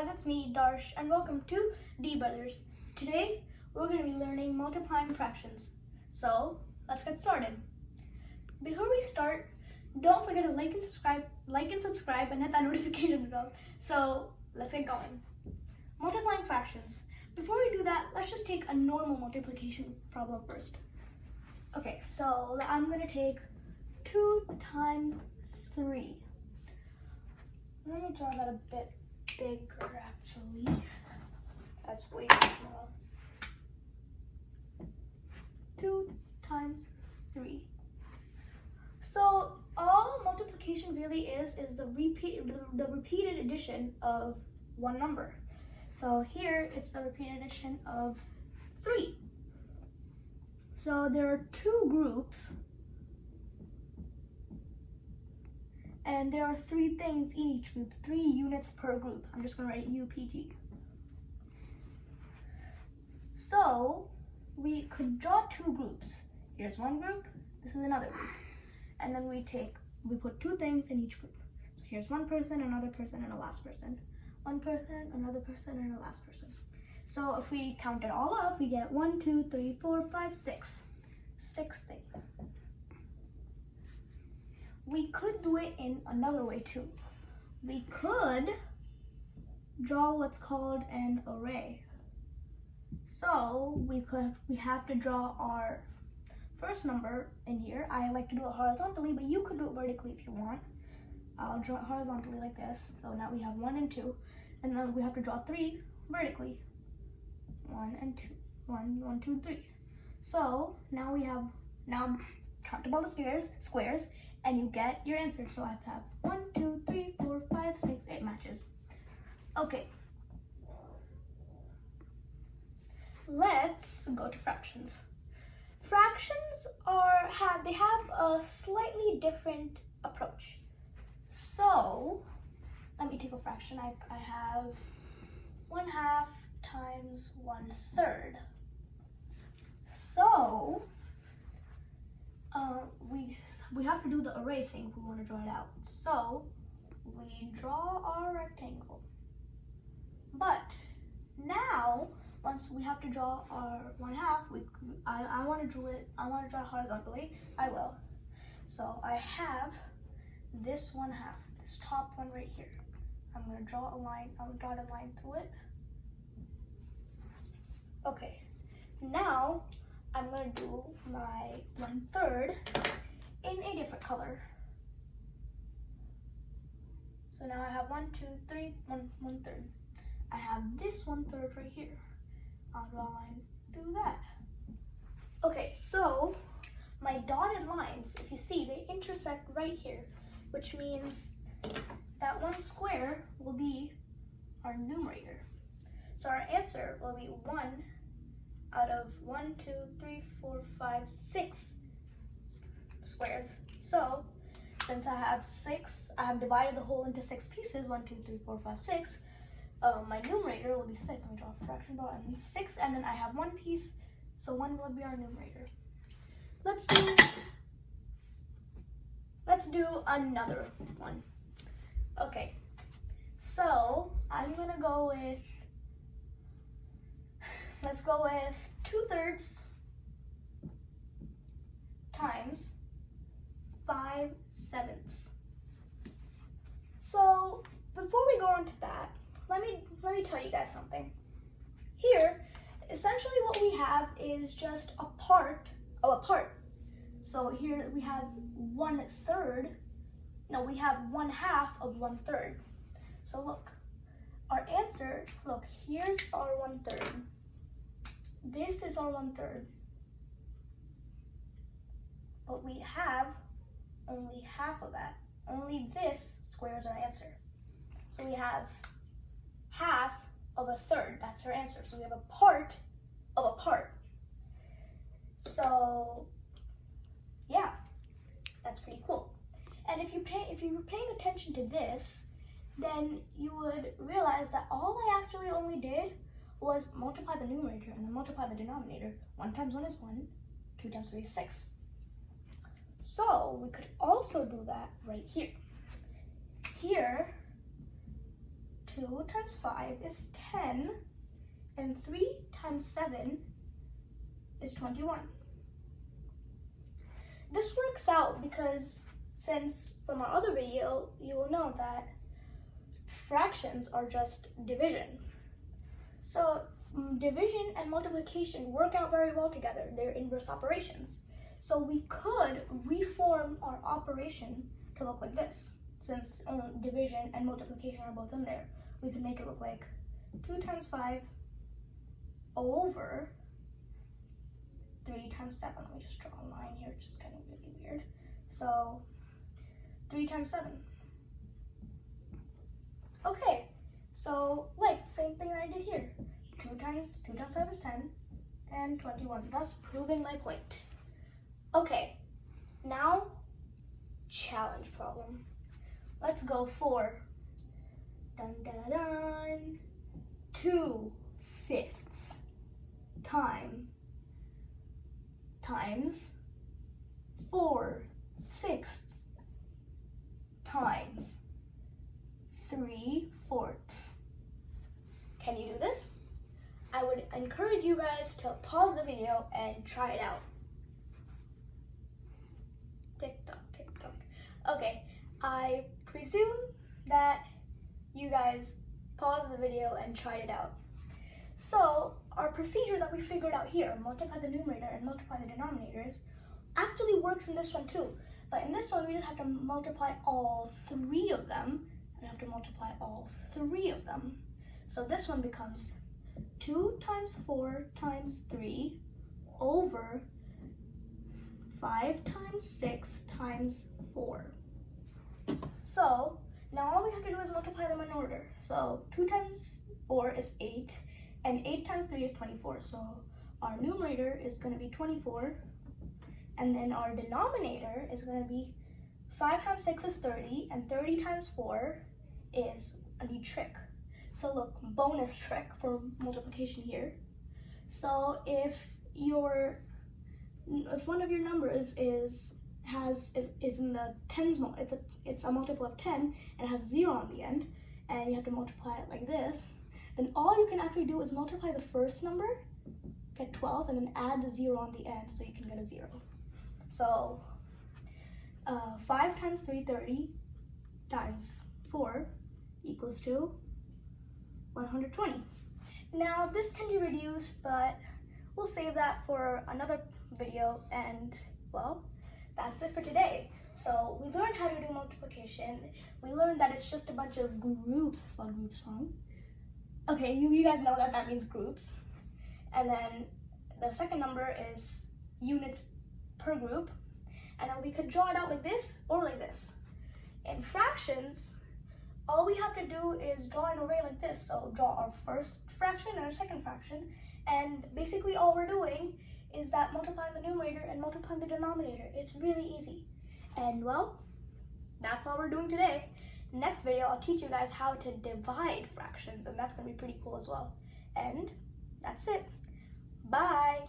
guys, it's me, Darsh, and welcome to D Brothers. Today, we're going to be learning multiplying fractions. So, let's get started. Before we start, don't forget to like and subscribe and hit that notification bell. So, let's get going. Multiplying fractions. Before we do that, let's just take a normal multiplication problem first. Okay, so I'm going to take 2 times 3. Let me draw that a bit bigger, actually. That's way too small. 2 times 3. So all multiplication really is the repeated addition of one number. So here it's the repeated addition of 3. So there are 2 groups, and there are 3 things in each group, 3 units per group. I'm just going to write UPG. So we could draw 2 groups. Here's one group, this is another group. And then we put 2 things in each group. So here's one person, another person, and a last person. One person, another person, and a last person. So if we count it all up, we get 1, 2, 3, 4, 5, 6. 6 things. We could do it in another way too. We could draw what's called an array. So we have to draw our first number in here. I like to do it horizontally, but you could do it vertically if you want. I'll draw it horizontally like this. So now we have 1 and 2, and then we have to draw 3 vertically. 1 and 2. 1, 1, 2, 3. So now count up all the squares, and you get your answer. So I have 1, 2, 3, 4, 5, 6, 8 matches. Okay. Let's go to fractions. Fractions have a slightly different approach. So let me take a fraction. I have 1/2 times 1/3. So we have to do the array thing if we want to draw it out. So we draw our rectangle. But now, once we have to draw our 1/2, I want to draw it horizontally. I will. So I have this 1/2, this top one right here. I'm going to draw a line. I'll draw a line through it. Okay. Now I'm going to do my 1/3 in a different color. So now I have 1, 2, 3, 1/3. I have this 1/3 right here. I'll draw a line through that. Okay, so my dotted lines, if you see, they intersect right here, which means that one square will be our numerator. So our answer will be 1 out of 1, 2, 3, 4, 5, 6 squares. So since I have 6, I have divided the whole into 6 pieces, 1, 2, 3, 4, 5, 6. My numerator will be 6. Let me draw a fraction bar, and then 6, and then I have 1 piece, so 1 will be our numerator. Let's do another one. Okay, so I'm gonna go with, let's go with 2/3 times 5/7. So before we go into that, let me tell you guys something. Here, essentially what we have is just a part of a part. So here we have 1/3. No, we have 1/2 of 1/3. So look, our answer, look, here's our 1/3. This is our 1/3. But we have only half of that. Only this square is our answer. So we have half of 1/3. That's our answer. So we have a part of a part. So yeah, that's pretty cool. And if you were paying attention to this, then you would realize that all I actually only did was multiply the numerator and then multiply the denominator. 1 times 1 is 1, 2 times 3 is 6. So we could also do that right here. Here, 2 times 5 is 10, and 3 times 7 is 21. This works out because since from our other video, you will know that fractions are just division. So division and multiplication work out very well together. They're inverse operations. So we could reform our operation to look like this. Since division and multiplication are both in there, we could make it look like 2 times 5 over 3 times 7. Let me just draw a line here, which is kind of really weird. So 3 times 7. Okay, so like same thing that I did here. 2 times 5 is 10, and 21. Thus proving my point. Okay, now challenge problem. Let's go for 2 fifths times 4 sixths times 3 fourths. Can you do this? I would encourage you guys to pause the video and try it out. Tick tock, tick tock. Okay, I presume that you guys paused the video and tried it out. So our procedure that we figured out here, multiply the numerator and multiply the denominators, actually works in this one too. But in this one, we just have to multiply all 3 of them, and have to multiply all 3 of them. So this one becomes 2 times 4 times 3 over 5 times 6 times 4. So now all we have to do is multiply them in order. So 2 times 4 is 8, and 8 times 3 is 24. So our numerator is going to be 24, and then our denominator is going to be 5 times 6 is 30, and 30 times 4 is a new trick. So look, bonus trick for multiplication here. So if one of your numbers is in the tens, it's a multiple of 10 and it has 0 on the end, and you have to multiply it like this, then all you can actually do is multiply the first number, get 12, and then add the 0 on the end so you can get a 0. So 5 times 3, 30, times 4 equals to 120. Now this can be reduced, but we'll save that for another video, and well, that's it for today. So we learned how to do multiplication. We learned that it's just a bunch of groups. It's called group song. Okay, you guys know that means groups. And then the second number is units per group. And then we could draw it out like this or like this. In fractions, all we have to do is draw an array like this. So draw our first fraction and our second fraction. And basically all we're doing is that multiplying the numerator and multiplying the denominator. It's really easy. And well, that's all we're doing today. Next video, I'll teach you guys how to divide fractions, and that's gonna be pretty cool as well. And that's it. Bye.